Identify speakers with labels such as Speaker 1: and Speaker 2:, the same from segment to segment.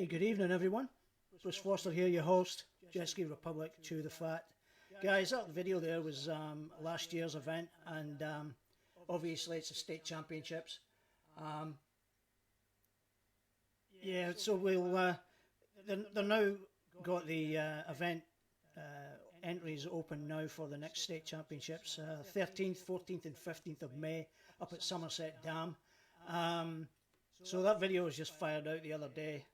Speaker 1: Hey, good evening everyone. Bruce Foster here, your host, Jet Ski Republic to the Fat. Guys, that video there was last year's event, and obviously it's the state championships. Yeah, so we'll they're now got the event entries open now for the next state championships, 13th, 14th and 15th of May up at Somerset Dam. So that video was just fired out the other day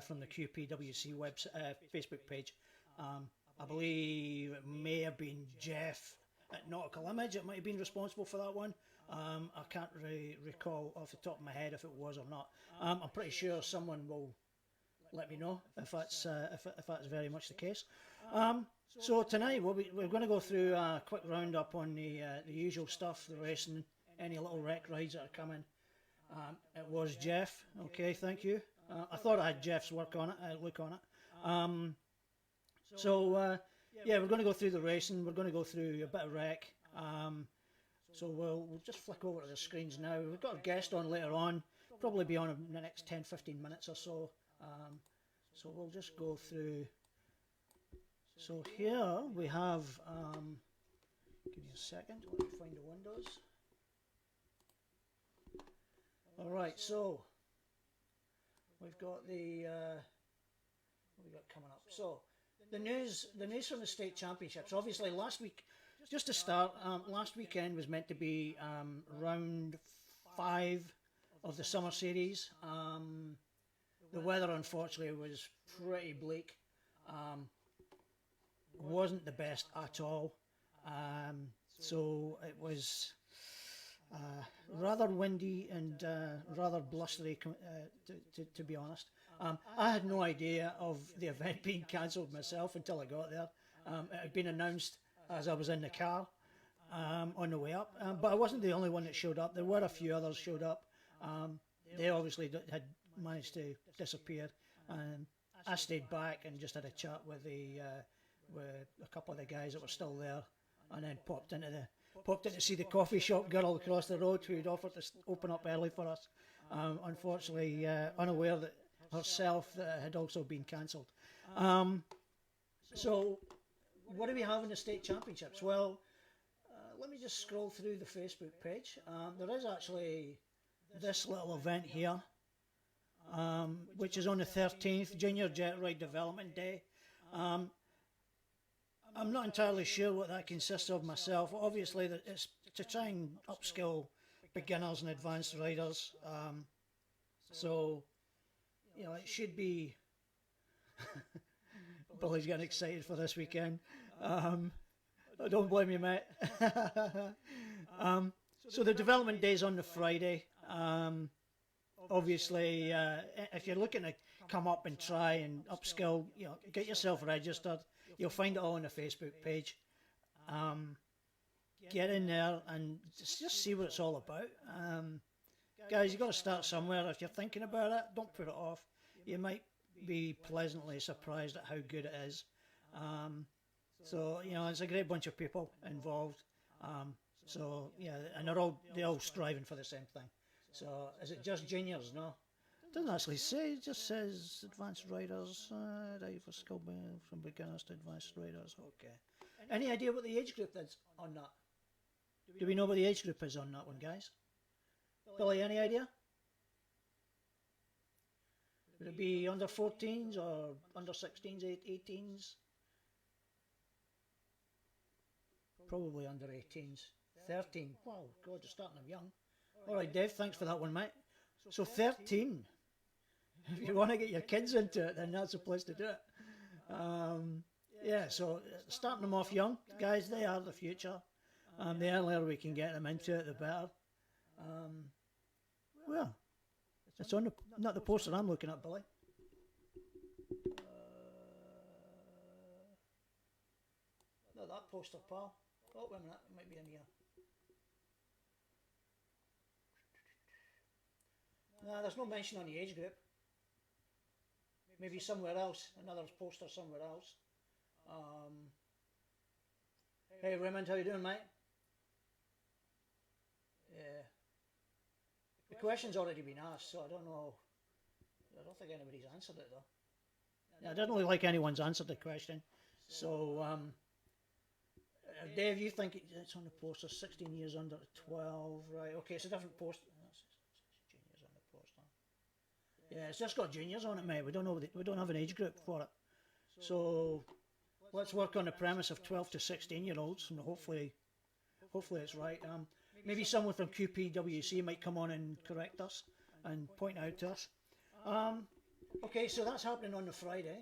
Speaker 1: from the QPWC website, Facebook page. I believe it may have been Jeff at Nautical Image. It might have been responsible for that one. I can't really recall off the top of my head if it was or not. I'm pretty sure someone will let me know if that's very much the case. So tonight we're going to go through a quick roundup on the usual stuff, the racing, any little wreck rides that are coming. It was Jeff. Okay, thank you. I thought I had Jeff's look on it. Yeah, we're going to go through the racing. We're going to go through a bit of wreck. So we'll just flick over to the screens now. We've got a guest on later on. Probably be on in the next 10-15 minutes or so. So we'll just go through. So here we have. Give me a second. Let me find the windows. All right, so we've got the what we got coming up. So the news from the state championships. Obviously, last week, just to start, last weekend was meant to be round 5 of the summer series. The weather, unfortunately, was pretty bleak. Wasn't the best at all. So it was rather windy and rather blustery, to be honest. I had no idea of the event being cancelled myself until I got there. It had been announced as I was in the car on the way up, but I wasn't the only one that showed up. There were a few others showed up. They obviously had managed to disappear, and I stayed back and just had a chat with with a couple of the guys that were still there, and then popped in to see the coffee shop girl across the road who'd offered to open up early for us. Unfortunately, unaware that herself that had also been cancelled. So, what do we have in the state championships? Well, let me just scroll through the Facebook page. There is actually this little event here, which is on the 13th, Junior Jet Ride Development Day. I'm not entirely sure what that consists of myself. Obviously, it's to try and upskill beginners and advanced riders. So, you know, it should be... Billy's getting excited for this weekend. Don't blame you, mate. So the development day is on the Friday. Obviously, if you're looking to come up and try and upskill, you know, get yourself registered. You'll find it all on the Facebook page. Get in there and just see what it's all about. Guys, you've got to start somewhere. If you're thinking about it, don't put it off. You might be pleasantly surprised at how good it is. So, you know, it's a great bunch of people involved. So, yeah, and they're all striving for the same thing. So, is it just juniors? No. It doesn't actually say, it just says advanced riders, right, for skill from beginners to advanced riders. Okay. Any idea what the age group is on that? Do we know what the age group is on that one, guys? Billy, any idea? Would it be under 14s or under 16s, 18s? Probably under 18s. 13. Wow, God, you're starting them young. All right, Dave, thanks for that one, mate. So 13. If you want to get your kids into it, then that's the place to do it. Yeah, so starting them off young. Guys, they are the future. The earlier we can get them into it, the better. Well, it's on not the poster I'm looking at, Billy. Not that poster, pal. Oh, wait a minute, it might be in here. No, there's no mention on the age group. Maybe somewhere else, another poster somewhere else. Hey Raymond, how you doing, mate? Yeah. The question's already been asked, so I don't know I don't think anybody's answered it though. Yeah, I don't really like anyone's answered the question. So, Dave, you think it's on the poster, 16 years under 12, right? Okay, it's a different poster. Juniors on the poster. Yeah, it's just got juniors on it, mate. We don't have an age group for it. So let's work on the premise of 12 to 16-year-olds, and hopefully it's right. Maybe someone from QPWC might come on and correct us and point out to us. Okay, so that's happening on the Friday.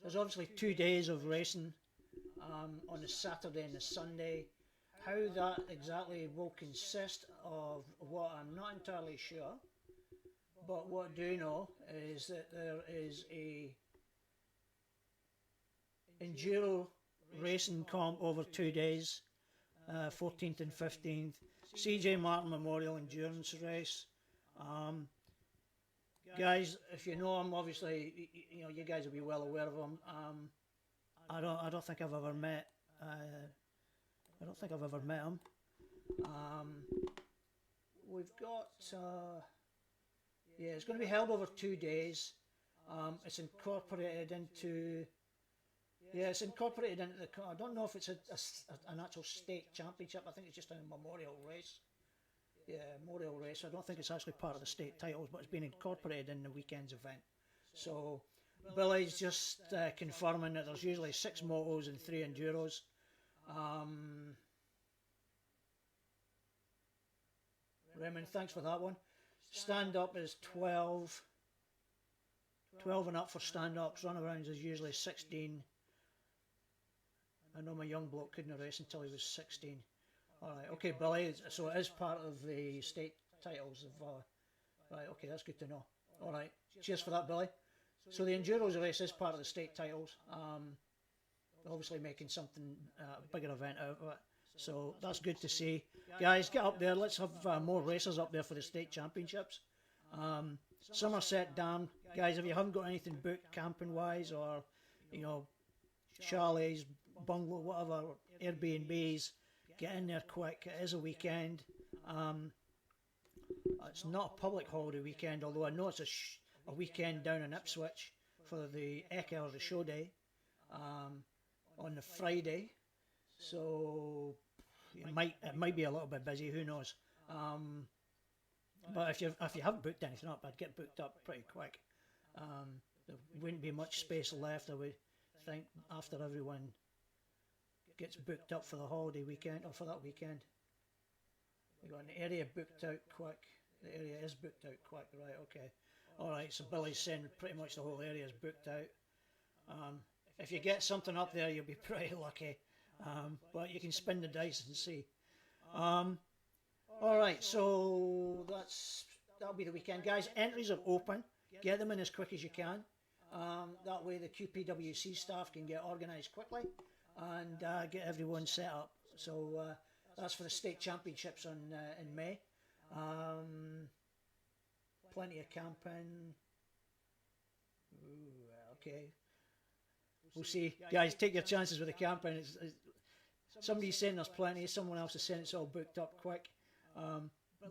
Speaker 1: There's obviously 2 days of racing on the Saturday and the Sunday. How that exactly will consist of what I'm not entirely sure, but what I do know is that there is a enduro racing comp over 2 days, 14th and 15th, CJ Martin Memorial Endurance Race. Guys, if you know him, obviously, you guys will be well aware of him. I don't think I've ever met. I don't think I've ever met him. We've got. Yeah, it's going to be held over 2 days. It's incorporated into. Yeah, it's incorporated into the. I don't know if it's an actual state championship. I think it's just a memorial race. Yeah, memorial race. I don't think it's actually part of the state titles, but it's been incorporated in the weekend's event. So Billy's just confirming that there's usually 6 motos and 3 enduros. Raymond, thanks for that one. Stand up is 12 and up for stand ups. Runarounds is usually 16. I know my young bloke couldn't race until he was 16. Alright, okay, Billy, so it is part of the state titles of, right, okay, that's good to know. Alright, cheers for that, Billy. So the Enduros race is part of the state titles, obviously making something, bigger event out of it, so that's good to see. Guys, get up there, let's have more racers up there for the state championships. Somerset Dam, guys, if you haven't got anything booked camping-wise, or, chalets, bungalow, whatever, Airbnbs, get in there quick. It is a weekend. It's not a public holiday weekend, although I know it's a weekend down in Ipswich for the Ecker, the show day, on the Friday. So it might be a little bit busy. Who knows? But if you haven't booked anything up, I'd get booked up pretty quick. There wouldn't be much space left, I would think, after everyone gets booked up for the holiday weekend, or for that weekend. We got an area booked out quick. The area is booked out quick, right? Okay. Alright, so Billy's saying pretty much the whole area is booked out. If you get something up there, you'll be pretty lucky. But you can spin the dice and see. Alright, so that'll be the weekend. Guys, entries are open. Get them in as quick as you can. That way the QPWC staff can get organised quickly and get everyone set up. So that's for the state championships in May. Plenty of camping. Ooh, okay. We'll see. Guys, take your chances with the camping. Somebody's saying there's plenty. Someone else is saying it's all booked up quick.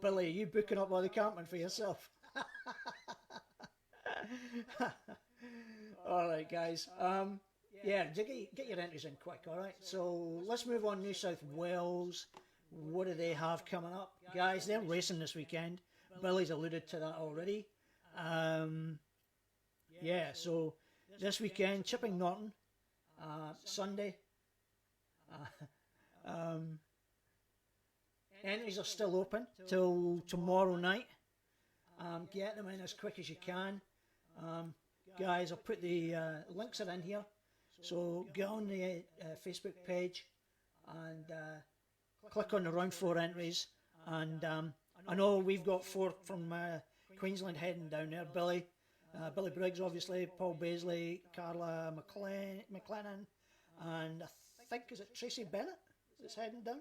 Speaker 1: Billy, are you booking up all the camping for yourself? Alright, guys. Yeah, get your entries in quick, alright? So let's move on. New South Wales. What do they have coming up? Guys, they're racing this weekend. Billy's alluded to that already. Yeah, so this weekend, Chipping Norton, Sunday. Entries are still open till tomorrow night. Get them in as quick as you can. Guys, I'll put the links are in here. So get on the Facebook page and click on the round 4 entries. And I know we've got 4 from Queensland heading down there. Billy Briggs, obviously, Paul Baisley, Carla McLennan, and I think, is it Tracy Bennett that's heading down?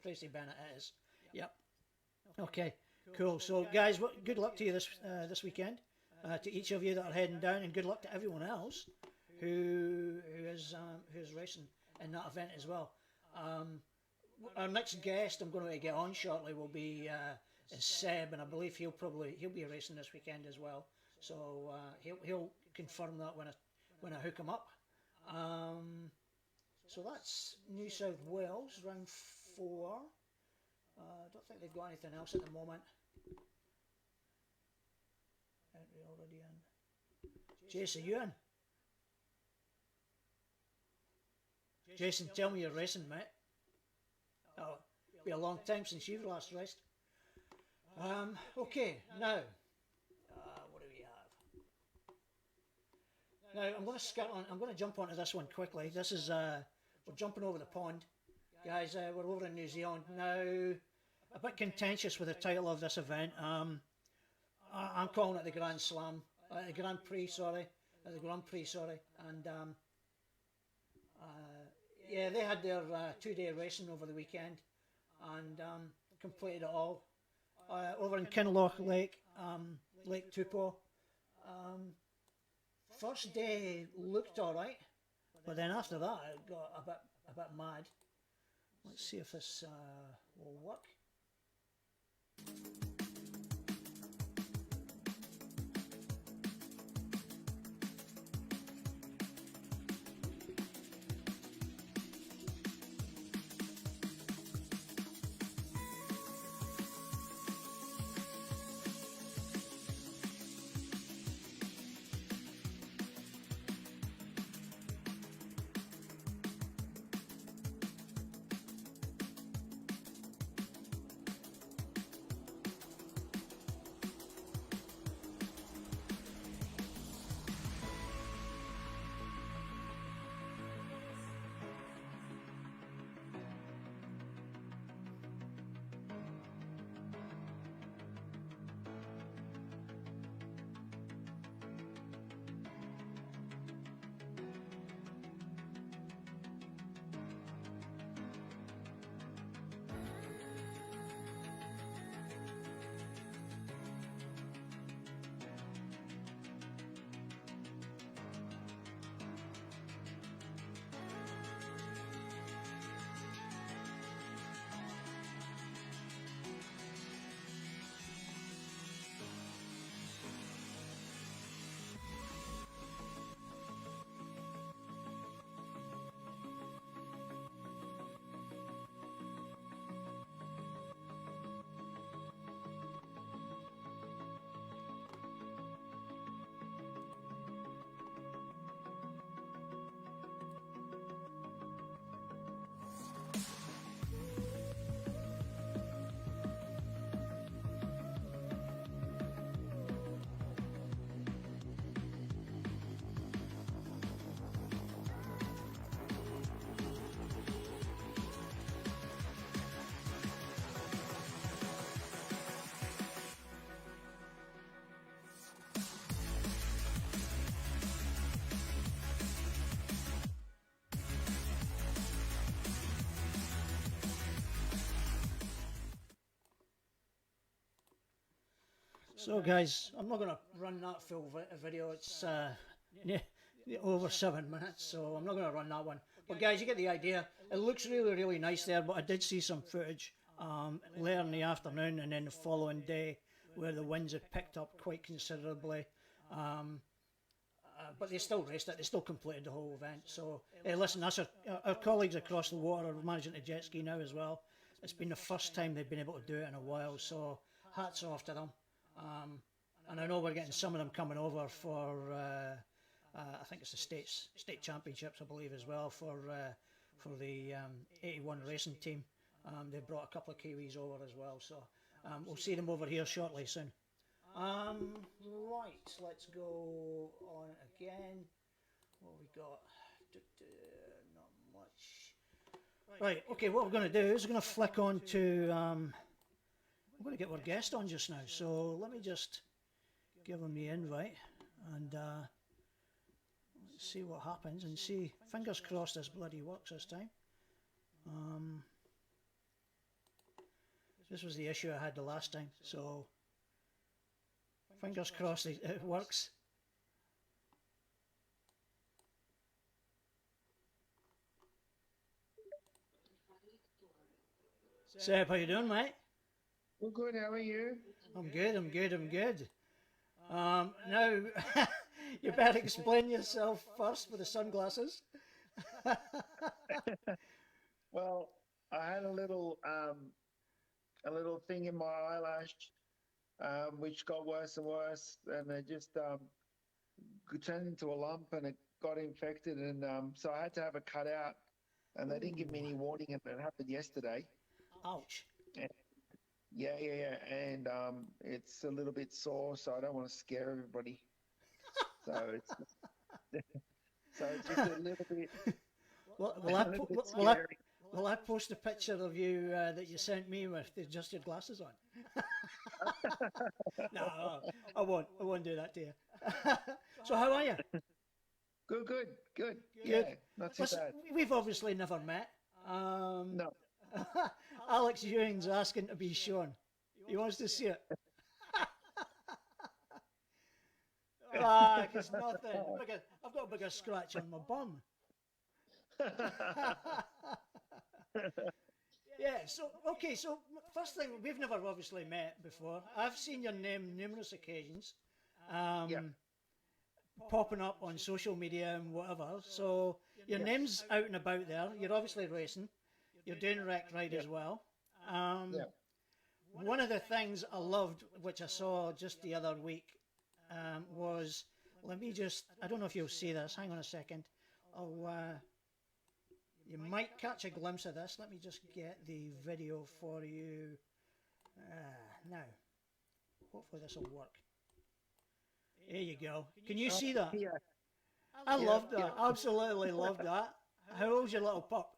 Speaker 1: Tracy Bennett it is. Yep. Okay, cool. So guys, good luck to you this weekend, to each of you that are heading down, and good luck to everyone else who's racing in that event as well. Our next guest I'm going to get on shortly will be is Seb, and I believe he'll be racing this weekend as well. So he'll confirm that when I hook him up. So that's New South Wales round 4. I don't think they've got anything else at the moment. Entry already in. Jason, are you in? Jason, tell me you're racing, mate. Oh, it'll be a long time since you've last raced. Okay, now, what do we have? Now, I'm going to jump onto this one quickly. This is, we're jumping over the pond. Guys, we're over in New Zealand. Now, a bit contentious with the title of this event. I'm calling it the Grand Slam. The Grand Prix, sorry. The Grand Prix, sorry. And, yeah, they had their 2-day racing over the weekend and completed it all. Over in Kinloch Lake, Lake Tupou. First day looked alright, but then after that it got a bit mad. Let's see if this will work. So guys, I'm not going to run that full video, it's over 7 minutes, so I'm not going to run that one. But guys, you get the idea. It looks really nice there, but I did see some footage later in the afternoon and then the following day where the winds had picked up quite considerably. But they still raced it, they still completed the whole event. So listen, that's our colleagues across the water are managing to jet ski now as well. It's been the first time they've been able to do it in a while, so hats off to them. And I know we're getting some of them coming over for, I think it's the state championships, I believe, as well, for the 81 racing team. They've brought a couple of Kiwis over as well, so we'll see them over here shortly soon. Right, let's go on again. What we got? Not much. Right, okay, what we're going to do is we're going to flick on to, I'm going to get our guest on just now, so let me just give him the invite and let's see what happens and see, fingers crossed this bloody works this time. This was the issue I had the last time, so fingers crossed it works. Seb, how you doing, mate?
Speaker 2: Well, good. How are you?
Speaker 1: I'm good, I'm good, I'm good. Now, you better explain yourself first with the sunglasses.
Speaker 2: Well, I had a little thing in my eyelash, which got worse and worse, and it just turned into a lump, and it got infected, and so I had to have it cut out, and they didn't give me
Speaker 1: Ooh,
Speaker 2: any warning, and it happened yesterday.
Speaker 1: ouch.
Speaker 2: And yeah, and it's a little bit sore, so I don't want to scare everybody. So it's it's just a little bit
Speaker 1: Will, will, I,
Speaker 2: a little bit
Speaker 1: will, I,
Speaker 2: scary.
Speaker 1: will I post a picture of you that you sent me with just your glasses on? No, I won't. I won't do that to you. So how are you?
Speaker 2: Good.
Speaker 1: Good.
Speaker 2: Yeah, not too
Speaker 1: Listen,
Speaker 2: bad.
Speaker 1: we've obviously never met. Um,
Speaker 2: No.
Speaker 1: Alex Ewing's asking to be shown. He wants to see it. Ah, it's nothing. I've got a bigger scratch on my bum. Yeah, so, okay, so first thing, we've never obviously met before. I've seen your name numerous occasions,
Speaker 2: Yeah,
Speaker 1: um, popping up on social media and whatever. So your
Speaker 2: yeah,
Speaker 1: name's out and about there. You're obviously racing. You're doing rec ride
Speaker 2: yeah,
Speaker 1: as well. Um,
Speaker 2: yeah.
Speaker 1: one of the things I loved, which I saw just the other week, was let me just, I don't know if you'll see this. Hang on a second. I'll, you might catch a glimpse of this. Let me just get the video for you now. Hopefully this will work. There you go. Can you see that?
Speaker 2: Yeah,
Speaker 1: I
Speaker 2: yeah,
Speaker 1: loved
Speaker 2: yeah.
Speaker 1: that. Absolutely loved that. How old's your little pup?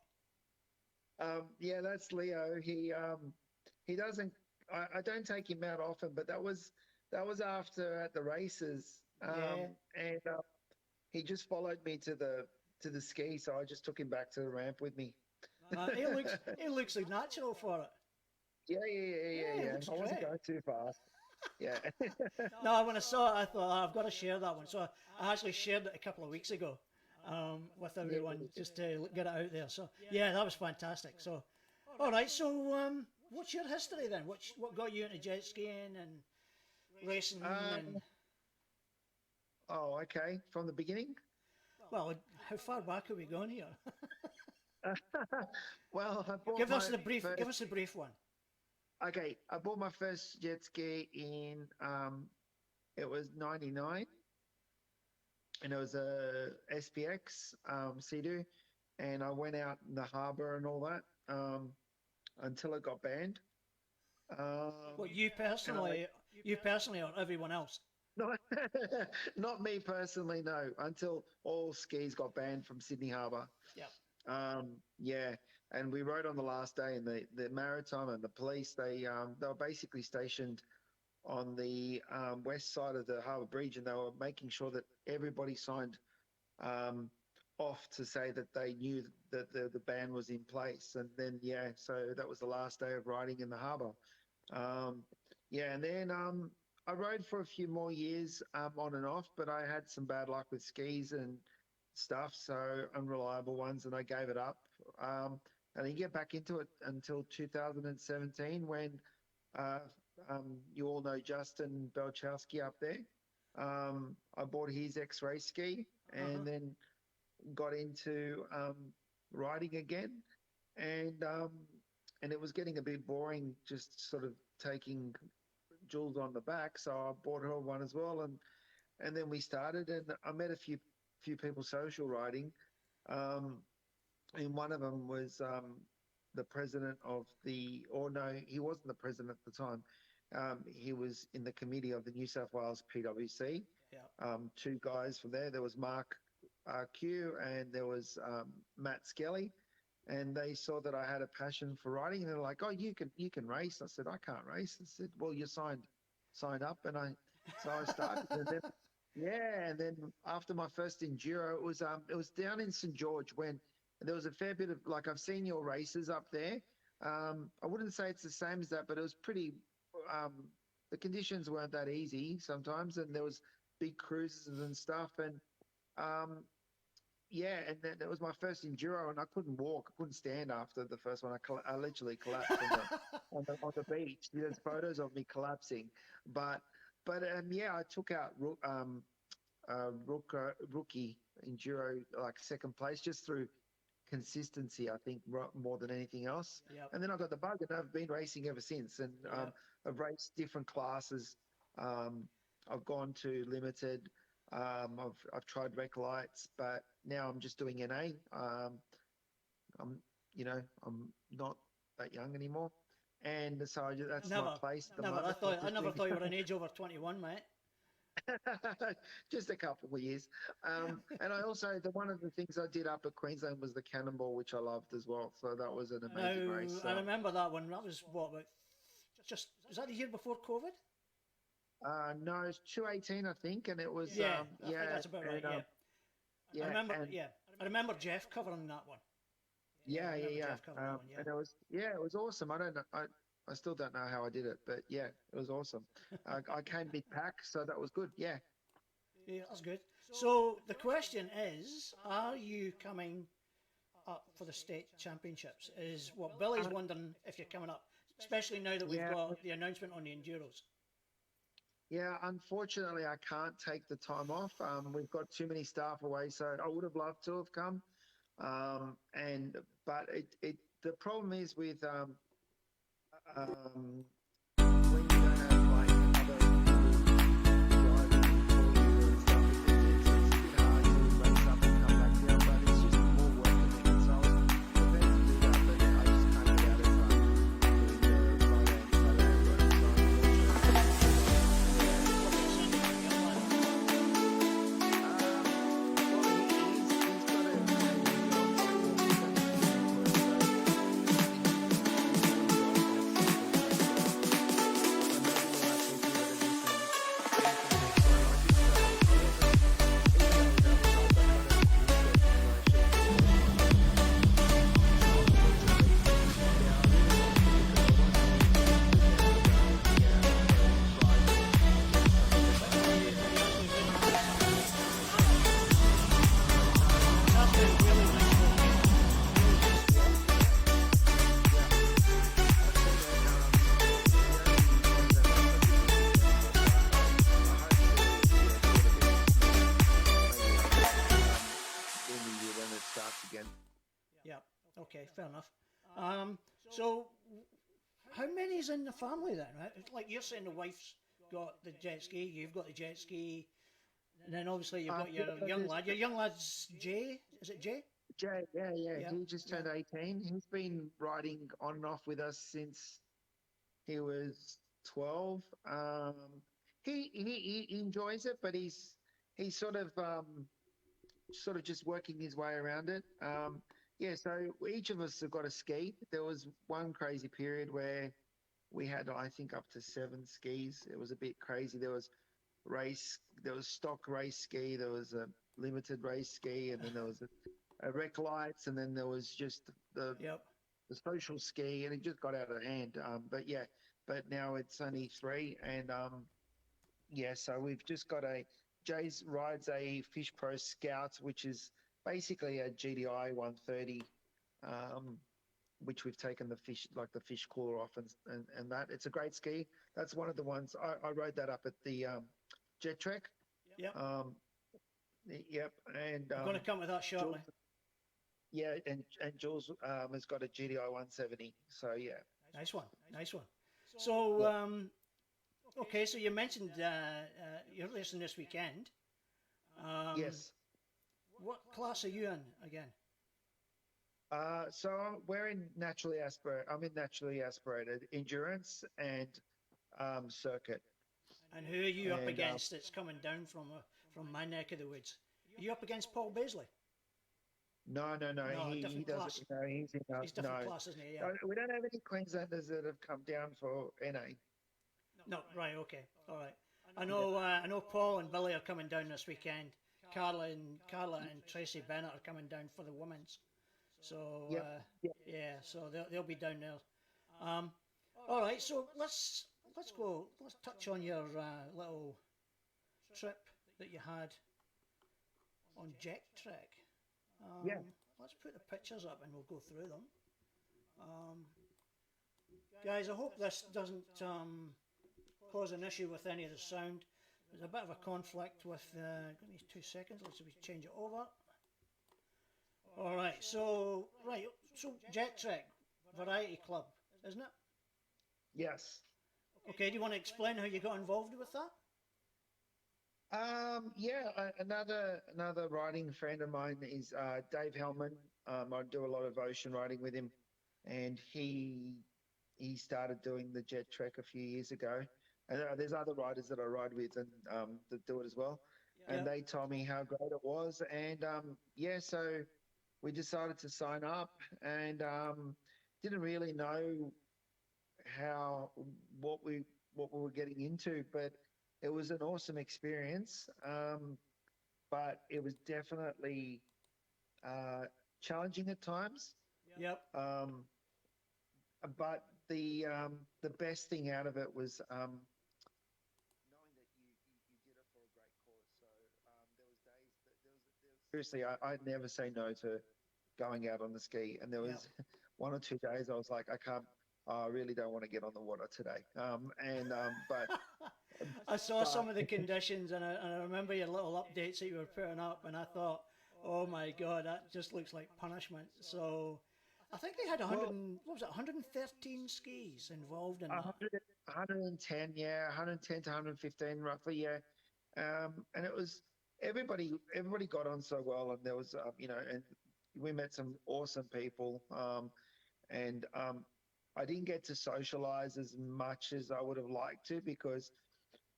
Speaker 2: Yeah, that's Leo. He doesn't. I don't take him out often, but that was after at the races.
Speaker 1: Yeah.
Speaker 2: And he just followed me to the ski, so I just took him back to the ramp with me.
Speaker 1: It looks like natural for it. Yeah, it
Speaker 2: Yeah.
Speaker 1: looks
Speaker 2: I wasn't
Speaker 1: great.
Speaker 2: going too fast. Yeah,
Speaker 1: No, when I saw it, I thought, "Oh, I've got to share that one." So I actually shared it a couple of weeks ago with
Speaker 2: yeah.
Speaker 1: everyone just to get it out there. So yeah, that was fantastic. So, all right. So, what's your history then? What got you into jet skiing and racing? And
Speaker 2: Um. Oh, okay. From the beginning.
Speaker 1: well, how far back are we going here?
Speaker 2: Well, I bought
Speaker 1: Give us
Speaker 2: my
Speaker 1: the brief. Give
Speaker 2: first.
Speaker 1: us the brief one.
Speaker 2: Okay, I bought my first jet ski in it was '99, and it was a SPX Sea-Doo, and I went out in the harbour and all that until it got banned. Um,
Speaker 1: Well, you
Speaker 2: and I
Speaker 1: personally, you personally, or everyone else?
Speaker 2: not not me personally, no, until all skis got banned from Sydney Harbour.
Speaker 1: Yeah.
Speaker 2: Yeah, and we rode on the last day, and the maritime and the police they were basically stationed on the west side of the Harbour Bridge, and they were making sure that everybody signed um, off to say that they knew that the ban was in place. And then yeah, so that was the last day of riding in the harbour. Um, yeah, and then I rode for a few more years on and off, but I had some bad luck with skis and stuff, so unreliable ones, and I gave it up. Um, I didn't get back into it until 2017 when uh, you all know Justin Belchowski up there. I bought his X-ray ski
Speaker 1: Uh-huh.
Speaker 2: and then got into riding again, and um, and it was getting a bit boring, just sort of taking Jules on the back. So I bought her one as well, and then we started, and I met a few people social riding, um, and one of them was the president of the, or no, he wasn't the president at the time. He was in the committee of the New South Wales PWC.
Speaker 1: Yeah.
Speaker 2: Two guys from there. There was Mark Q and there was Matt Skelly, and they saw that I had a passion for riding, and they're like, "Oh, you can race." I said, "I can't race." I said, "Well, you signed up," and I started, and then yeah, and then after my first enduro, it was down in St George when there was a fair bit of, like, I've seen your races up there. I wouldn't say it's the same as that, but it was pretty. Um, the conditions weren't that easy sometimes, and there was big cruises and stuff, and um, yeah, and then that was my first enduro, and I couldn't walk, I couldn't stand after the first one. I literally collapsed on the beach. There's photos of me collapsing, but yeah, I took out rookie enduro like second place just through consistency, I think, more than anything else.
Speaker 1: Yep.
Speaker 2: And then I got the bug, and I've been racing ever since. And
Speaker 1: Yep.
Speaker 2: I've raced different classes. I've gone to limited. I've tried rec lights, but now I'm just doing NA. I'm I'm not that young anymore, and so that's my
Speaker 1: Never,
Speaker 2: place at the
Speaker 1: never.
Speaker 2: moment.
Speaker 1: I never thought you were an age over 21, mate.
Speaker 2: Just a couple of years. And I also, one of the things I did up at Queensland was the Cannonball, which I loved as well. So that was an amazing race.
Speaker 1: I remember that one. That was what, about was that the year before COVID?
Speaker 2: No, it's 2018, I think, and it was
Speaker 1: I think that's about right.
Speaker 2: and,
Speaker 1: Yeah, I remember Jeff covering that one.
Speaker 2: Yeah.
Speaker 1: Jeff covering that one,
Speaker 2: And it was awesome. I still don't know how I did it, but yeah, it was awesome. I came big pack, so that was good. Yeah.
Speaker 1: Yeah, that's good. So the question is, are you coming up for the state championships? Is what Billy's wondering if you're coming up, especially now that we've got the announcement on the enduros.
Speaker 2: Yeah, unfortunately, I can't take the time off. We've got too many staff away, so I would have loved to have come. But the problem is with when you don't have like other people driving for you and stuff, it's a bit hard to race up and come back down. But it's just more work than it. So I was prepared to do that, but I just can't get out of doing the Friday and Saturday work. So
Speaker 1: Okay, fair enough. So, how many's in the family then? Right? Like you're saying, the wife's got the jet ski, you've got the jet ski, and then obviously you've got your young lad. Your young lad's Jay. Is it Jay?
Speaker 2: Jay, yeah. He just turned 18. He's been riding on and off with us since he was 12. He enjoys it, but he's sort of just working his way around it. Yeah, so each of us have got a ski. There was one crazy period where we had, I think, up to 7 skis. It was a bit crazy. There was stock race ski, there was a limited race ski, and then there was a rec lights, and then there was just the social ski, and it just got out of hand. But now it's only 3, and so we've just got Jay's rides a Fish Pro Scout, which is basically a GDI 130, which we've taken the fish cooler off and that. It's a great ski. That's one of the ones I rode that up at the Jet Trek.
Speaker 1: Yep.
Speaker 2: Yep. And
Speaker 1: I'm going to come with that shortly.
Speaker 2: Jules, and Jules has got a GDI 170. So yeah.
Speaker 1: Nice one. So okay, so you mentioned you're racing this weekend.
Speaker 2: Yes.
Speaker 1: What class are you in again?
Speaker 2: So we're in naturally aspirated endurance and circuit.
Speaker 1: And who are you up against that's coming down from my neck of the woods? Are you up against Paul Baisley?
Speaker 2: No. He doesn't. No, he's
Speaker 1: different class, isn't he? Yeah.
Speaker 2: We don't have any Queenslanders that have come down for NA.
Speaker 1: No, right, okay, all right. I know Paul and Billy are coming down this weekend. Carla and Tracy Bennett are coming down for the women's. So so they'll be down there. All right, so let's touch on your little trip that you had on Jet Trek.
Speaker 2: Yeah.
Speaker 1: Let's put the pictures up and we'll go through them. Guys, I hope this doesn't cause an issue with any of the sound. There's a bit of a conflict with give me 2 seconds, let's change it over. Alright, so Jet Trek Variety Club, isn't it?
Speaker 2: Yes.
Speaker 1: Okay, do you want to explain how you got involved with that?
Speaker 2: Another riding friend of mine is Dave Hellman. I do a lot of ocean riding with him, and he started doing the Jet Trek a few years ago. And there's other riders that I ride with and that do it as well. And they told me how great it was, and so we decided to sign up, and didn't really know what we were getting into, but it was an awesome experience. But it was definitely challenging at times.
Speaker 1: Yep.
Speaker 2: But the best thing out of it was knowing that you did it for a great cause. So there was days that there was seriously, I'd never say no to going out on the ski, and there was 1 or 2 days I was like, I really don't want to get on the water today. But
Speaker 1: I saw some of the conditions, and I remember your little updates that you were putting up, and I thought, oh my God, that just looks like punishment. So I think they had 113 skis involved in that.
Speaker 2: 110, 110 to 115 roughly, and it was everybody got on so well, and there was and we met some awesome people, and I didn't get to socialize as much as I would have liked to, because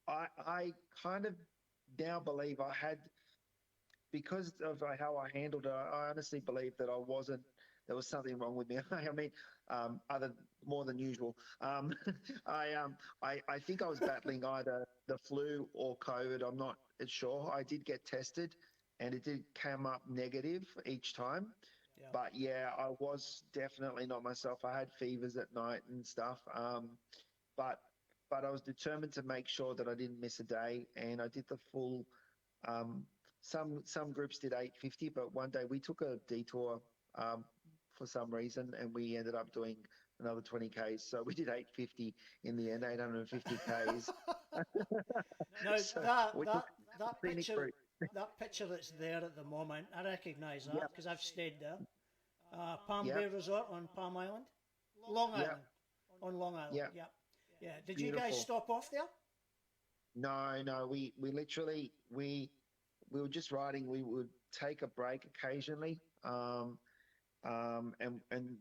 Speaker 2: I kind of now believe I had, because of how I handled it, I honestly believe that there was something wrong with me. I mean, more than usual. I think I was battling either the flu or COVID. I'm not sure. I did get tested, and it did come up negative each time.
Speaker 1: Yeah.
Speaker 2: But I was definitely not myself. I had fevers at night and stuff. But I was determined to make sure that I didn't miss a day, and I did the full. Some groups did 850, but one day we took a detour for some reason, and we ended up doing another 20 Ks. So we did 850 in the end, 850 Ks.
Speaker 1: Now
Speaker 2: So
Speaker 1: that picture that's there at the moment, I recognise that because I've stayed there. Palm Bay Resort on Palm Island, Long Island, on Long Island. Yeah. Did you guys stop off there?
Speaker 2: No. We literally we were just riding. We would take a break occasionally. And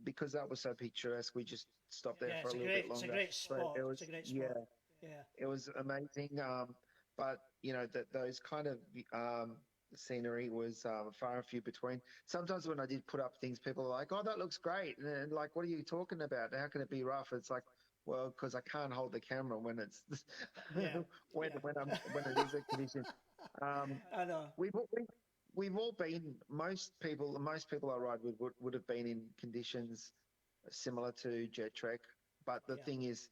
Speaker 2: because that was so picturesque, we just stopped there for a little bit longer.
Speaker 1: It's a great spot. It's a great spot.
Speaker 2: It was amazing. But those kind of scenery was far and few between. Sometimes when I did put up things, people are like, "Oh, that looks great," and like, "What are you talking about? How can it be rough?" It's like, well, because I can't hold the camera when it's when it is a condition.
Speaker 1: I know.
Speaker 2: We've all been. Most people I ride with would have been in conditions similar to Jet Trek, but the thing is,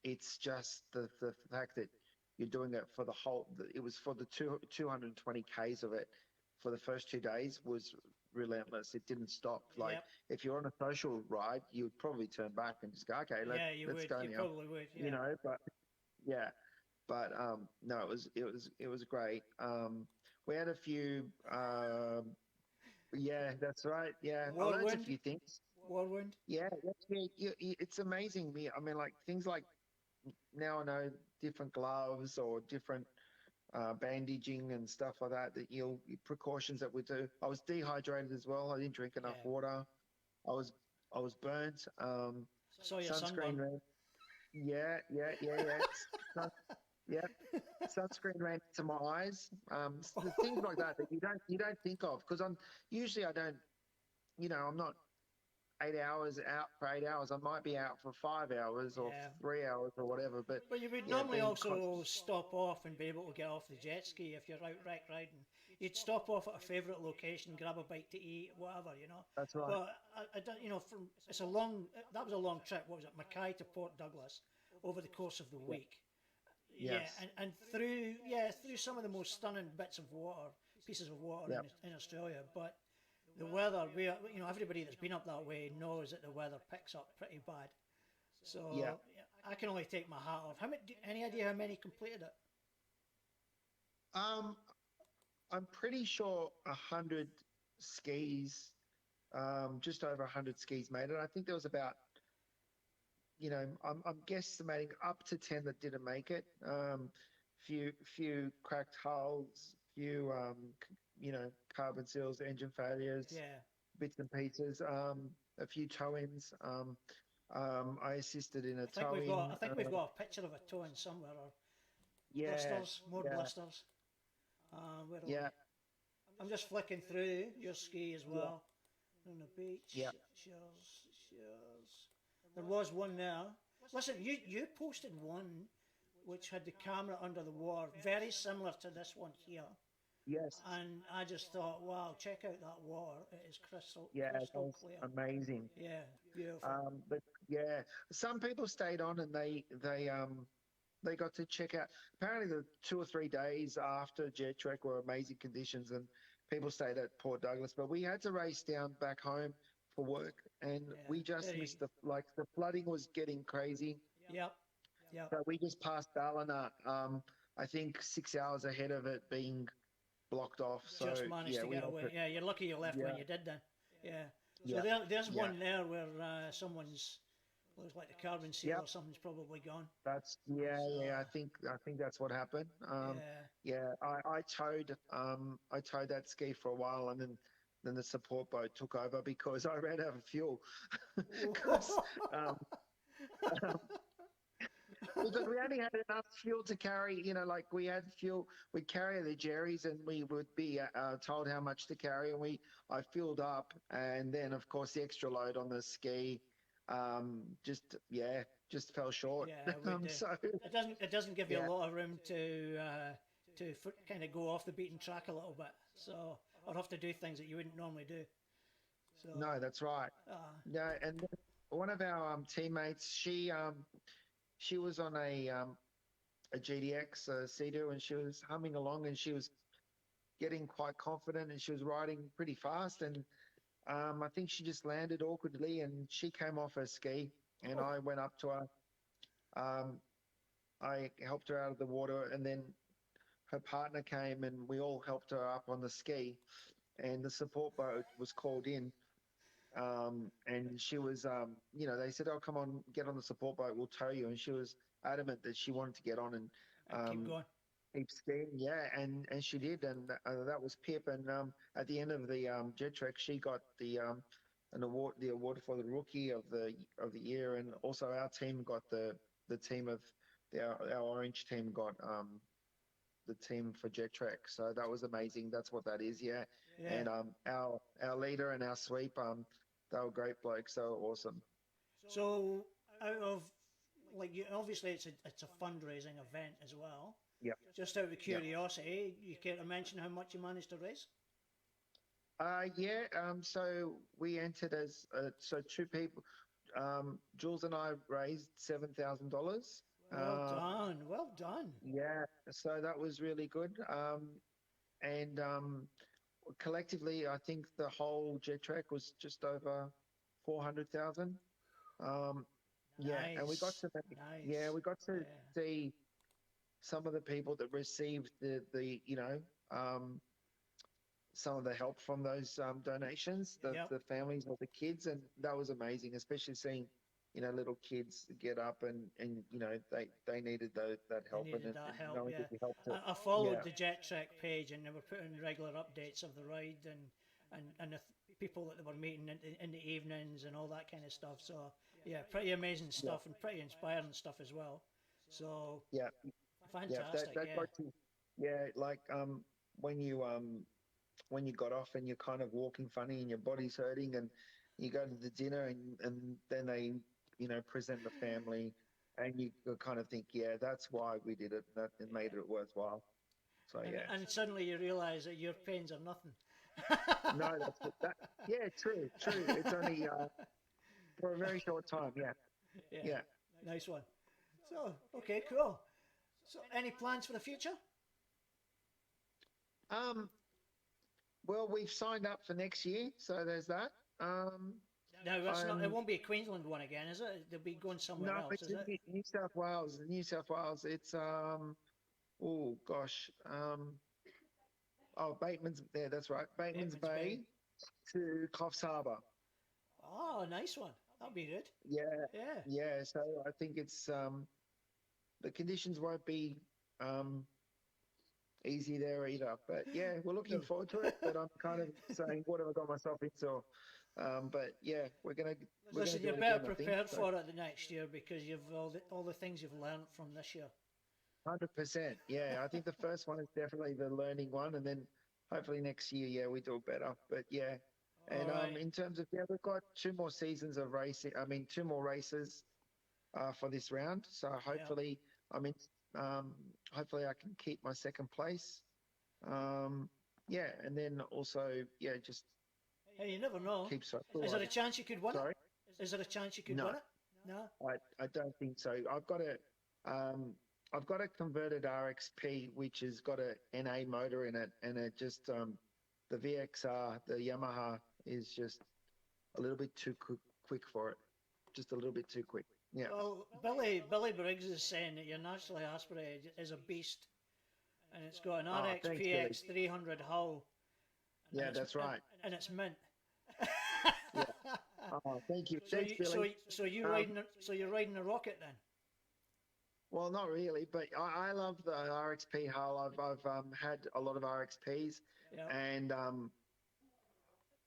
Speaker 2: it's just the fact that you're doing it for the whole. It was for the 220 Ks of it for the first 2 days was relentless. It didn't stop. Like if you're on a social ride, you would probably turn back and just go, okay, let's go now.
Speaker 1: You probably would.
Speaker 2: But no, it was great. We had a few. That's right. Yeah, I learned a few things.
Speaker 1: Whirlwind.
Speaker 2: Yeah, it's amazing. I mean, like things like now I know different gloves or different bandaging and stuff like that. Precautions that we do. I was dehydrated as well. I didn't drink enough water. I was burnt.
Speaker 1: Saw your
Speaker 2: sunscreen ran. Yeah. Sunscreen ran into my eyes. Things like that you don't think of, because I don't. I'm not 8 hours out for 8 hours. I might be out for 5 hours or 3 hours or whatever. But
Speaker 1: you would normally also stop off and be able to get off the jet ski if you're out wreck riding. You'd stop off at a favourite location, grab a bite to eat, whatever,
Speaker 2: That's right.
Speaker 1: But I don't, that was a long trip. What was it, Mackay to Port Douglas, over the course of the week.
Speaker 2: Yes.
Speaker 1: And through some of the most stunning pieces of water in Australia. But the weather, everybody that's been up that way knows that the weather picks up pretty bad. So I can only take my hat off. Any idea how many completed it?
Speaker 2: I'm pretty sure 100 skis, just over 100 skis made it. I think there was about, I'm guesstimating up to 10 that didn't make it. Few cracked hulls, few carbon seals, engine failures, bits and pieces, a few tow-ins. I assisted in a towing.
Speaker 1: I think we've got a picture of a tow-in somewhere, or blisters, more blisters. I'm just flicking through your ski as well. On the beach. Cheers. There was one there. Listen, you posted one which had the camera under the water, very similar to this one here.
Speaker 2: Yes.
Speaker 1: And I just thought, wow, check out that water. It is crystal clear.
Speaker 2: Amazing.
Speaker 1: Yeah, beautiful.
Speaker 2: But some people stayed on and they got to check out. Apparently, the 2 or 3 days after Jet Trek were amazing conditions, and people stayed at Port Douglas. But we had to race down back home for work, and we just missed the flooding was getting crazy.
Speaker 1: Yep.
Speaker 2: So we just passed Ballina. I think 6 hours ahead of it being blocked off. So
Speaker 1: just managed to get away. Yeah, you're lucky you left when you did then. Yeah. So there's one there where someone's. Looks like the carbon seal or something's probably gone.
Speaker 2: That's I think that's what happened. I towed that ski for a while, and then the support boat took over because I ran out of fuel. Because we only had enough fuel to carry. We had fuel. We'd carry the jerrys, and we would be told how much to carry, and I filled up, and then of course the extra load on the ski. Just fell short. So
Speaker 1: it doesn't give you a lot of room to kind of go off the beaten track a little bit. So or have to do things that you wouldn't normally do. So
Speaker 2: no, that's right. And one of our teammates, she was on a GDX Sea-Doo, and she was humming along, and she was getting quite confident, and she was riding pretty fast, and I think she just landed awkwardly, and she came off her ski, and I went up to her. I helped her out of the water, and then her partner came, and we all helped her up on the ski, and the support boat was called in. And she was, they said, "Oh, come on, get on the support boat, we'll tow you." And she was adamant that she wanted to get on and
Speaker 1: keep going.
Speaker 2: Keep skiing, and she did, and that was Pip. And at the end of the Jet Trek, she got the award for the rookie of the year, and also our team got the team of our orange team got the team for Jet Trek. So that was amazing. That's what that is, And our leader and our sweep, they were great blokes. So awesome.
Speaker 1: So out of obviously it's a fundraising event as well.
Speaker 2: Yeah.
Speaker 1: Just out of curiosity, you care to mention how much you managed to raise?
Speaker 2: So we entered as two people. Jules and I raised $7,000.
Speaker 1: Well done.
Speaker 2: Yeah, so that was really good. And collectively, I think the whole Jet Trek was just over 400,000. And we got to see some of the people that received some of the help from those donations, the families of the kids, and that was amazing, especially seeing little kids get up and they needed that help.
Speaker 1: I followed the Jet Trek page, and they were putting regular updates of the ride and the people that they were meeting in the evenings and all that kind of stuff. So pretty amazing stuff and pretty inspiring stuff as well. So fantastic.
Speaker 2: When you got off and you're kind of walking funny and your body's hurting, and you go to the dinner and then they present the family, and you kind of think, that's why we did it. That it made it worthwhile. So
Speaker 1: and suddenly you realise that your pains are nothing.
Speaker 2: No, true. It's only for a very short time. Yeah.
Speaker 1: Nice one. So okay, cool. So any plans for the future?
Speaker 2: Well, we've signed up for next year, so there's that.
Speaker 1: No, that's not. It
Speaker 2: I'm
Speaker 1: won't be a Queensland one again, is it? They'll be going somewhere
Speaker 2: No,
Speaker 1: else,
Speaker 2: it's
Speaker 1: is
Speaker 2: in
Speaker 1: it?
Speaker 2: New South Wales. New South Wales. It's oh gosh. Oh, Bateman's there. That's right. Bateman's
Speaker 1: Bateman's Bay.
Speaker 2: Bay to Coffs Harbour.
Speaker 1: Oh, nice one. That'll be good.
Speaker 2: Yeah,
Speaker 1: Yeah.
Speaker 2: yeah. So I think it's the conditions won't be um easy there either. But yeah, we're looking
Speaker 1: No.
Speaker 2: forward to it. But I'm kind of saying, what have I got myself into? But yeah, we're gonna
Speaker 1: Listen,
Speaker 2: do
Speaker 1: you're
Speaker 2: it
Speaker 1: better
Speaker 2: again, I think.
Speaker 1: prepared
Speaker 2: So
Speaker 1: for it the next year because you've all the things you've learned from this year.
Speaker 2: 100%. Yeah, I think the first one is definitely the learning one, and then hopefully next year, yeah, we do better. But yeah,
Speaker 1: All
Speaker 2: and
Speaker 1: right.
Speaker 2: in terms of we've got two more seasons of racing. I mean, two more races for this round. So
Speaker 1: Yeah.
Speaker 2: I mean, um, hopefully I can keep my second place. Um, yeah, and then also, yeah, just
Speaker 1: Hey, you never know.
Speaker 2: keep so.
Speaker 1: Is there a chance you could win
Speaker 2: Sorry,
Speaker 1: it? Is there a chance you could
Speaker 2: no,
Speaker 1: win it? No.
Speaker 2: I don't think so. Um, I've got a converted RXP which has got a NA motor in it, and it just the VXR, the Yamaha is just a little bit too quick for it, just a little bit too quick. Yeah.
Speaker 1: Well, Billy Briggs is saying that your naturally aspirated is a beast, and it's got an
Speaker 2: Oh, thanks, Billy.
Speaker 1: RXPX 300 hull, and
Speaker 2: Yeah, that's right.
Speaker 1: it's mint.
Speaker 2: Yeah. Oh, thank you.
Speaker 1: So
Speaker 2: Thanks, Billy. Um,
Speaker 1: so you're riding a rocket then?
Speaker 2: well, not really, but I love the RXP hull. I've had a lot of RXPs,
Speaker 1: Yeah.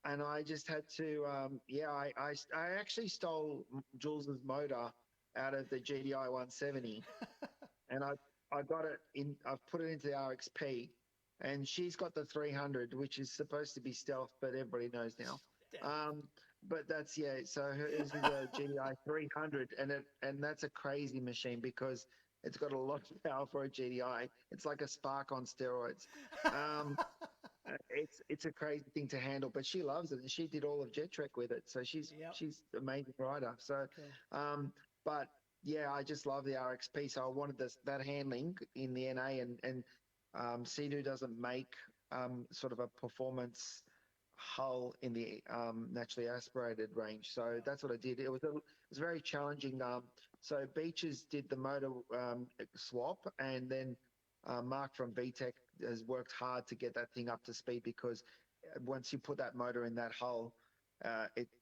Speaker 2: and I just had to, yeah, I actually stole Jules's motor out of the GDI 170, and I got it in. I've put it into the RXP, and she's got the 300, which is supposed to be stealth, but everybody knows now. Um, but that's yeah. So hers is a GDI 300, and that's a crazy machine because it's got a lot of power for a GDI. It's like a Spark on steroids. Um, it's a crazy thing to handle, but she loves it, and she did all of Jet Trek with it. So
Speaker 1: Yep.
Speaker 2: she's an amazing rider. So,
Speaker 1: Cool.
Speaker 2: but yeah, I just love the RXP. So I wanted that handling in the NA, and Sea-Doo doesn't make sort of a performance hull in the naturally aspirated range. So that's what I did. It was very challenging. So Beaches did the motor swap, and then Mark from VTech has worked hard to get that thing up to speed because once you put that motor in that hull,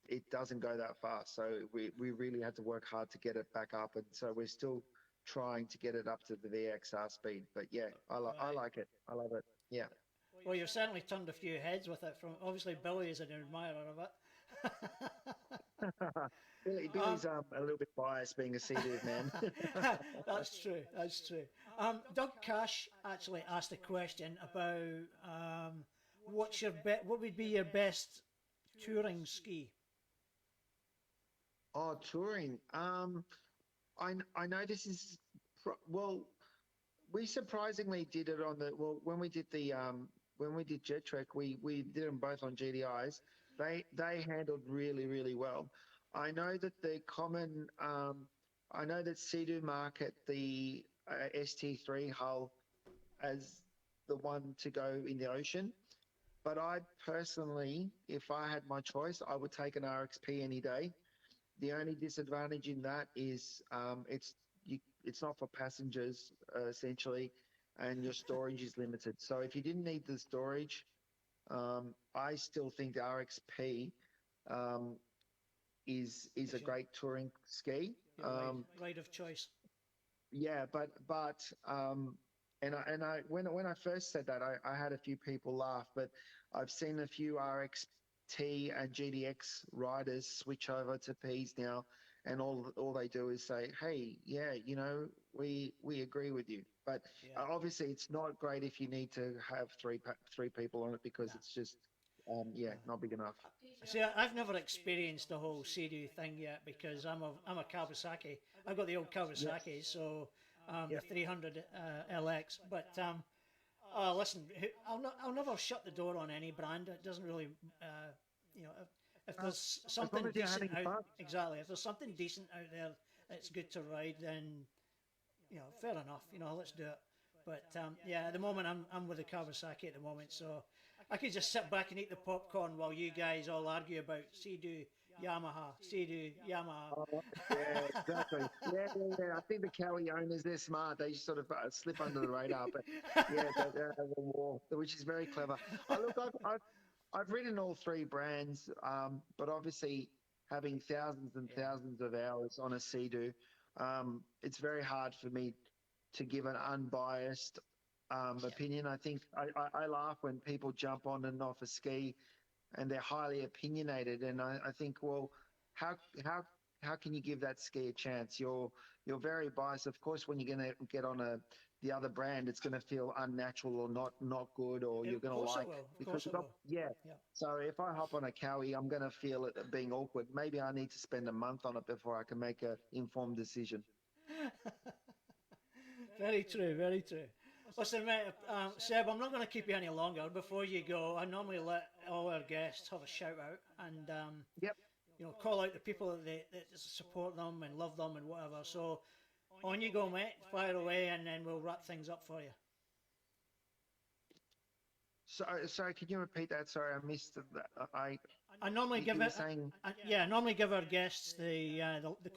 Speaker 2: it doesn't go that fast. So we really had to work hard to get it back up, and so we're still trying to get it up to the VXR speed. But yeah, I
Speaker 1: Right.
Speaker 2: like it. I love it. Yeah.
Speaker 1: Well, you've certainly turned a few heads with it. From obviously Billy is an admirer of it.
Speaker 2: Billy's a little bit biased being a Sea-Doo man.
Speaker 1: That's true. That's true. Doug Cash actually asked a question about what would be your best touring ski?
Speaker 2: Oh, touring. I know this is well. We surprisingly did it on the when we did Jet Trek, we did them both on GDIs. They handled really well. I know that I know that Sea-Doo market the ST3 hull as the one to go in the ocean. But I personally, if I had my choice, I would take an RXP any day. The only disadvantage in that is it's not for passengers essentially, and your storage is limited. So if you didn't need the storage, I still think the RXP um, is a great touring ski.
Speaker 1: Your ride of choice.
Speaker 2: Yeah, and I when I first said that, I had a few people laugh, but I've seen a few RXT and GDX riders switch over to Ps now, and all they do is say, "Hey, yeah, we agree with you." But
Speaker 1: Yeah.
Speaker 2: obviously, it's not great if you need to have three people on it because it's just yeah, not big enough.
Speaker 1: See, I've never experienced the whole Sea-Doo thing yet because I'm a Kawasaki. I've got the old Kawasaki, so the 300 LX. But listen, I'll never shut the door on any brand. It doesn't really, if there's something
Speaker 2: long as you're
Speaker 1: decent
Speaker 2: having
Speaker 1: out,
Speaker 2: fun.
Speaker 1: exactly. If there's something decent out there, it's good to ride. Then, fair enough. Let's do it. But yeah, at the moment I'm with the Kawasaki at the moment, so I could just sit back and eat the popcorn while you guys all argue about Sea-Doo, Yamaha, Sea-Doo, Yamaha.
Speaker 2: Oh, yeah, exactly. Yeah. I think the Cowie owners, they're smart. They sort of slip under the radar. But yeah, they're a war, which is very clever. Look, I've ridden all three brands, but obviously having thousands and thousands of hours on a Sea-Doo, it's very hard for me to give an unbiased opinion. I think I laugh when people jump on and off a ski and they're highly opinionated. And I think, well, how how how can you give that ski a chance? You're very biased. Of course, when you're going to get on the other brand, it's going to feel unnatural or not good, or you're going to like
Speaker 1: Of course it will.
Speaker 2: yeah.
Speaker 1: Yeah.
Speaker 2: So if I hop on a Cowie, I'm going to feel it being awkward. Maybe I need to spend a month on it before I can make an informed decision.
Speaker 1: Very true, very true. Listen, mate, Seb, I'm not going to keep you any longer. Before you go, I normally let all our guests have a shout out and
Speaker 2: Yep.
Speaker 1: call out the people that support them and love them and whatever. So on you go, mate. Fire away, and then we'll wrap things up for you.
Speaker 2: Sorry, can you repeat that? Sorry, I missed that.
Speaker 1: I normally
Speaker 2: you
Speaker 1: give
Speaker 2: were
Speaker 1: it.
Speaker 2: saying...
Speaker 1: I normally give our guests the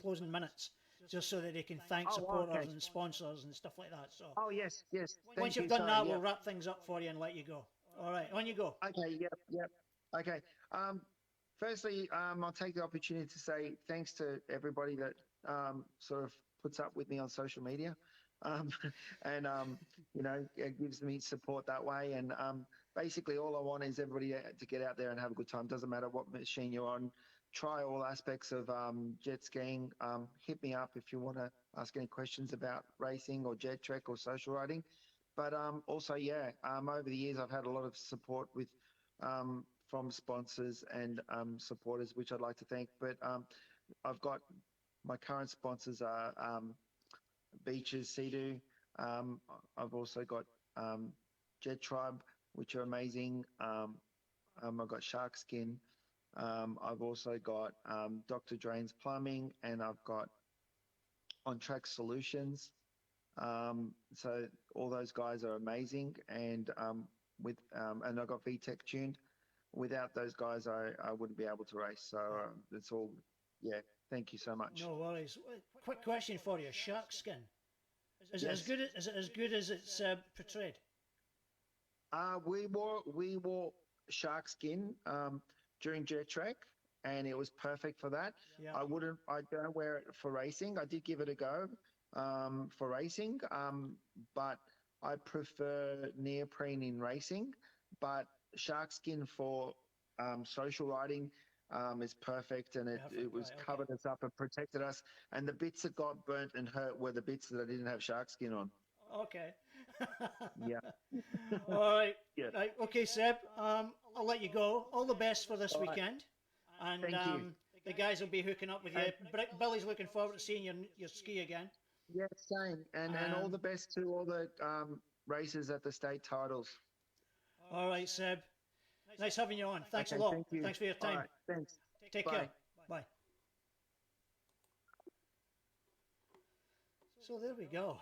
Speaker 1: closing minutes, just so that they can thank supporters
Speaker 2: okay.
Speaker 1: and sponsors and stuff like that. So
Speaker 2: Oh, yes. Thank
Speaker 1: once you've
Speaker 2: you.
Speaker 1: done
Speaker 2: Sorry,
Speaker 1: that,
Speaker 2: yeah.
Speaker 1: we'll wrap things up for you and let you go. All right, on you go.
Speaker 2: Okay, yep. Okay. Firstly, I'll take the opportunity to say thanks to everybody that sort of puts up with me on social media, and it gives me support that way. And basically, all I want is everybody to get out there and have a good time. Doesn't matter what machine you're on. Try all aspects of jet skiing. Hit me up if you want to ask any questions about racing or jet trek or social riding. But also, over the years, I've had a lot of support with from sponsors and supporters, which I'd like to thank. But I've got my current sponsors are Beaches, Sea-Doo. I've also got Jet Tribe, which are amazing. I've got Shark Skin. I've also got Dr. Drain's Plumbing, and I've got On Track Solutions. So all those guys are amazing, and and I've got VTech Tuned. Without those guys, I wouldn't be able to race. So it's all, thank you so much.
Speaker 1: No worries. Quick question for you: Shark Skin. Is it
Speaker 2: Yes.
Speaker 1: as good as it's portrayed?
Speaker 2: We wore shark skin during jet trek, and it was perfect for that.
Speaker 1: Yeah.
Speaker 2: I don't wear it for racing. I did give it a go for racing, but I prefer neoprene in racing. But shark skin for social riding is perfect, and it was covered us up and protected us. And the bits that got burnt and hurt were the bits that I didn't have shark skin on.
Speaker 1: Okay.
Speaker 2: Yeah.
Speaker 1: All right.
Speaker 2: Yeah.
Speaker 1: Right. Okay, Seb. I'll let you go. All the best for this
Speaker 2: All right.
Speaker 1: weekend. And
Speaker 2: Thank you.
Speaker 1: the guys will be hooking up with you. Billy's looking forward to seeing your ski again.
Speaker 2: Yeah, same. And all the best to all the racers at the state titles.
Speaker 1: All right, Seb. Nice having you on. Thanks a lot.
Speaker 2: Thank you.
Speaker 1: Thanks for your time.
Speaker 2: All right, thanks.
Speaker 1: Take
Speaker 2: Bye.
Speaker 1: care. Bye. So there we go.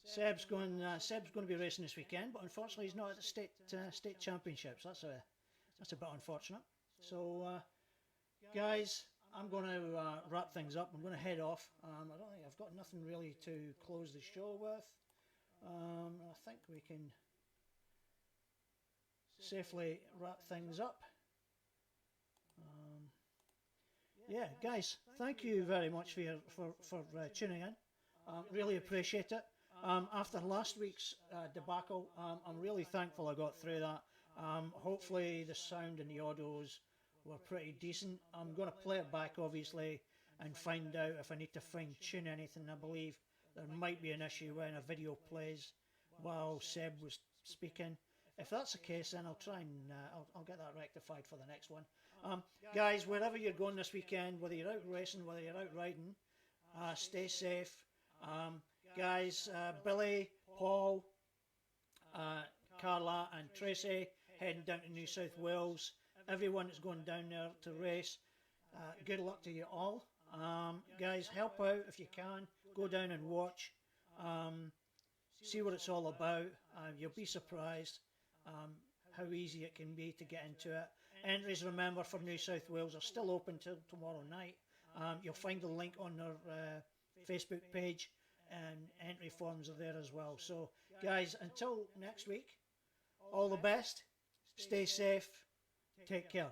Speaker 1: Seb's going to be racing this weekend, but unfortunately he's not at the state championships. That's a bit unfortunate. So, guys, I'm going to wrap things up. I'm going to head off. I don't think I've got nothing really to close the show with. I think we can safely wrap things up. Yeah, guys, thank you very much for tuning in. Really appreciate it. After last week's debacle, I'm really thankful I got through that. Hopefully the sound and the audios were pretty decent. I'm going to play it back, obviously, and find out if I need to fine tune anything. I believe there might be an issue when a video plays while Seb was speaking. If that's the case, then I'll try and I'll get that rectified for the next one. Guys, wherever you're going this weekend, whether you're out racing, whether you're out riding, stay safe. Guys, Billy, Paul, Carla and Tracy heading down to New South Wales. Everyone that's going down there to race, good luck to you all. Guys, help out if you can. Go down and watch. see what it's all about. You'll be surprised how easy it can be to get into it. Entries, remember, for New South Wales are still open till tomorrow night. You'll find the link on their Facebook page, and entry forms are there as well. So, guys, until next week, all the best, stay safe, take care.